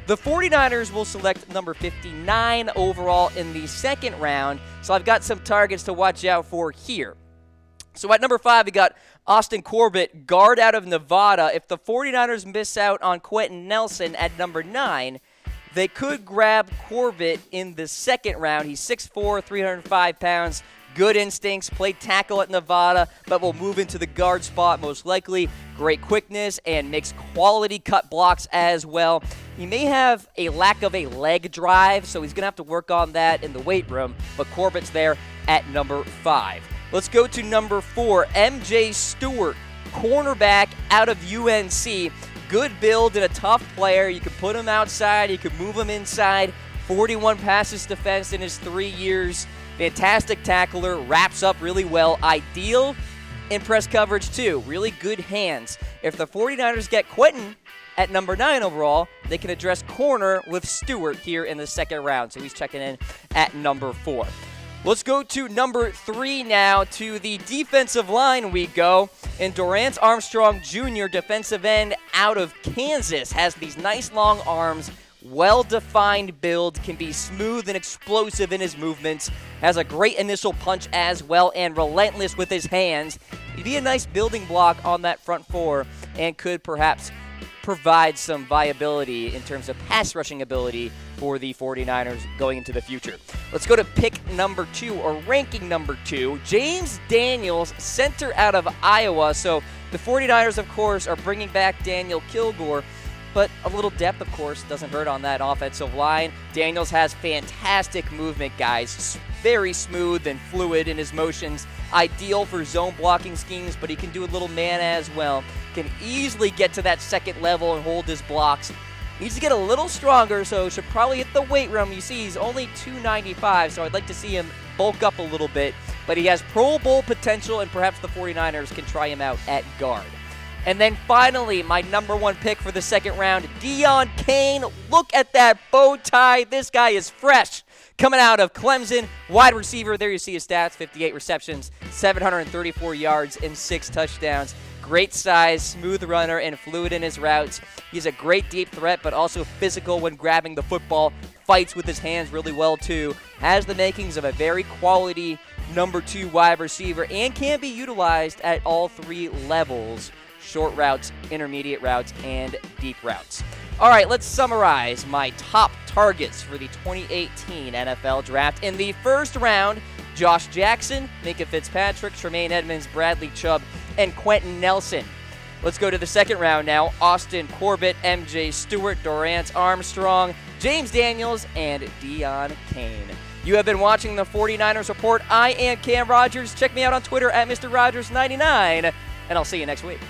The 49ers will select number 59 overall in the second round, so I've got some targets to watch out for here. So at number 5, we got Austin Corbett, guard out of Nevada. If the 49ers miss out on Quenton Nelson at number 9, they could grab Corbett in the second round. He's 6'4", 305 pounds. Good instincts, played tackle at Nevada, but will move into the guard spot most likely. Great quickness and makes quality cut blocks as well. He may have a lack of a leg drive, so he's going to have to work on that in the weight room, but Corbett's there at number 5. Let's go to number 4, M.J. Stewart, cornerback out of UNC. Good build and a tough player. You can put him outside, you can move him inside. 41 passes defense in his 3 years. Fantastic tackler, wraps up really well. Ideal in press coverage too. Really good hands. If the 49ers get Quenton at number 9 overall, they can address corner with Stewart here in the second round. So he's checking in at number 4. Let's go to number 3 now. To the defensive line we go. And Dorance Armstrong Jr., defensive end out of Kansas, has these nice long arms. Well-defined build, can be smooth and explosive in his movements, has a great initial punch as well, and relentless with his hands. He'd be a nice building block on that front four and could perhaps provide some viability in terms of pass rushing ability for the 49ers going into the future. Let's go to pick number 2, or ranking number 2, James Daniels, center out of Iowa. So the 49ers, of course, are bringing back Daniel Kilgore, but a little depth, of course, doesn't hurt on that offensive line. Daniels has fantastic movement, guys. Very smooth and fluid in his motions. Ideal for zone blocking schemes, but he can do a little man as well. Can easily get to that second level and hold his blocks. Needs to get a little stronger, so should probably hit the weight room. You see, he's only 295, so I'd like to see him bulk up a little bit. But he has Pro Bowl potential, and perhaps the 49ers can try him out at guard. And then finally, my number 1 pick for the second round, Deon Cain. Look at that bow tie. This guy is fresh. Coming out of Clemson, wide receiver. There you see his stats, 58 receptions, 734 yards, and 6 touchdowns. Great size, smooth runner, and fluid in his routes. He's a great deep threat, but also physical when grabbing the football. Fights with his hands really well, too. Has the makings of a very quality number 2 wide receiver and can be utilized at all 3 levels. Short routes, intermediate routes, and deep routes. All right, let's summarize my top targets for the 2018 NFL Draft. In the first round, Josh Jackson, Minka Fitzpatrick, Tremaine Edmunds, Bradley Chubb, and Quenton Nelson. Let's go to the second round now. Austin Corbett, M.J. Stewart, Dorance Armstrong, James Daniels, and Deon Cain. You have been watching the 49ers Report. I am Cam Rogers. Check me out on Twitter at Mr. Rogers99, and I'll see you next week.